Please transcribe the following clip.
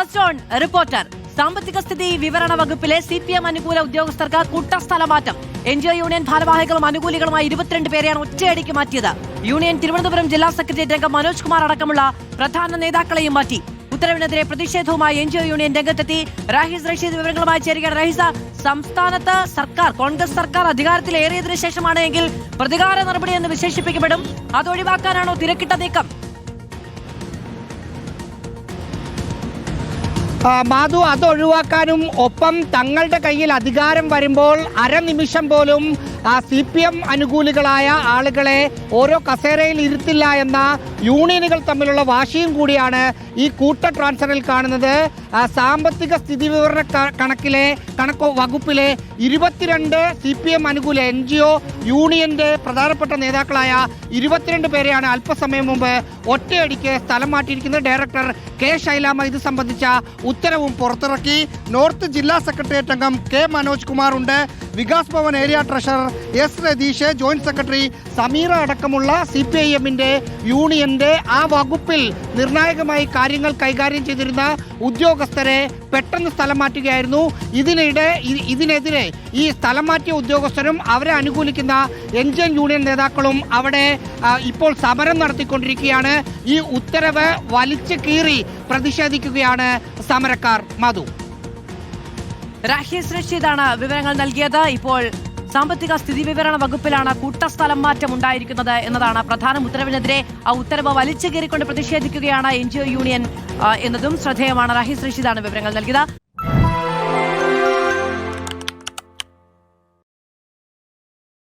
First on reporter. സാമ്പത്തിക സ്ഥിതി വിവരണ വകുപ്പിലെ CPM അനുകൂല ഉദ്യോഗസ്ഥർക്ക് കൂട്ടസ്ഥലമാറ്റം. NGO യൂണിയൻ ഭാരവാഹികളും അനുകൂലികളുമായി 22 പേരെയാണ് ഒറ്റയടിക്ക് മാറ്റിയത്. യൂണിയൻ തിരുവനന്തപുരം ജില്ലാ സെക്രട്ടേറിയറ്റ് അംഗം മനോജ് കുമാർ അടക്കമുള്ള പ്രധാന നേതാക്കളെയും മാറ്റി. ഉത്തരവിനെതിരെ പ്രതിഷേധവുമായി NGO യൂണിയൻ രംഗത്തെത്തി. റാഹിസ് റഷീദ് വിവരങ്ങളുമായി ചേരുകയാണ്. റഹീസ, സംസ്ഥാനത്ത് കോൺഗ്രസ് സർക്കാർ അധികാരത്തിലേറിയതിനു ശേഷമാണ് എങ്കിൽ പ്രതികാര നടപടി എന്ന് വിശേഷിപ്പിക്കപ്പെടും. അതൊഴിവാക്കാനാണോ തിരക്കിട്ട നീക്കം? മാധു, അതൊഴിവാക്കാനും ഒപ്പം തങ്ങളുടെ കയ്യിൽ അധികാരം വരുമ്പോൾ അരനിമിഷം പോലും CPM അനുകൂലികളായ ആളുകളെ ഓരോ കസേരയിൽ ഇരുത്തില്ല എന്ന യൂണിയനുകൾ തമ്മിലുള്ള വാശിയും കൂടിയാണ് ഈ കൂട്ട ട്രാൻസ്ഫറിൽ കാണുന്നത്. സാമ്പത്തിക സ്ഥിതി വിവരണ കണക്ക് വകുപ്പിലെ 22 CPM അനുകൂല NGO യൂണിയന്റെ പ്രധാനപ്പെട്ട നേതാക്കളായ 22 പേരെയാണ് അല്പസമയം മുമ്പ് ഒറ്റയടിക്ക് സ്ഥലം മാറ്റിയിരിക്കുന്നത്. Director K. ശൈലാമ്മ ഇത് സംബന്ധിച്ച ഉത്തരവും പുറത്തിറക്കി. നോർത്ത് ജില്ലാ സെക്രട്ടേറിയറ്റ് അംഗം K. മനോജ് കുമാർ ഉണ്ട്. Vikas Bhavan area treasurer S. Ratheesh, joint secretary Sameera അടക്കമുള്ള CPIMന്റെ യൂണിയന്റെ ആ വകുപ്പിൽ നിർണായകമായി കാര്യങ്ങൾ കൈകാര്യം ചെയ്തിരുന്ന ഉദ്യോഗസ്ഥരെ പെട്ടെന്ന് സ്ഥലം മാറ്റുകയായിരുന്നു. ഇതിനെതിരെ ഈ സ്ഥലം മാറ്റിയ ഉദ്യോഗസ്ഥരും അവരെ അനുകൂലിക്കുന്ന NGO യൂണിയൻ നേതാക്കളും അവിടെ ഇപ്പോൾ സമരം നടത്തിക്കൊണ്ടിരിക്കുകയാണ്. ഈ ഉത്തരവ് വലിച്ചു കീറി പ്രതിഷേധിക്കുകയാണ് സമരക്കാർ. മധു, റാഹിസ് റഷീദാണ് വിവരങ്ങൾ നൽകിയത്. ഇപ്പോൾ സാമ്പത്തിക സ്ഥിതി വിവരണ വകുപ്പിലാണ് കൂട്ടസ്ഥലം മാറ്റം ഉണ്ടായിരിക്കുന്നത് എന്നതാണ് പ്രധാന ഉത്തരവിനെതിരെ. ആ ഉത്തരവ് വലിച്ചു കീറിക്കൊണ്ട് പ്രതിഷേധിക്കുകയാണ് NGO യൂണിയൻ എന്നതും ശ്രദ്ധേയമാണ്. റാഹിസ് റഷീദാണ് വിവരങ്ങൾ നൽകിയത്.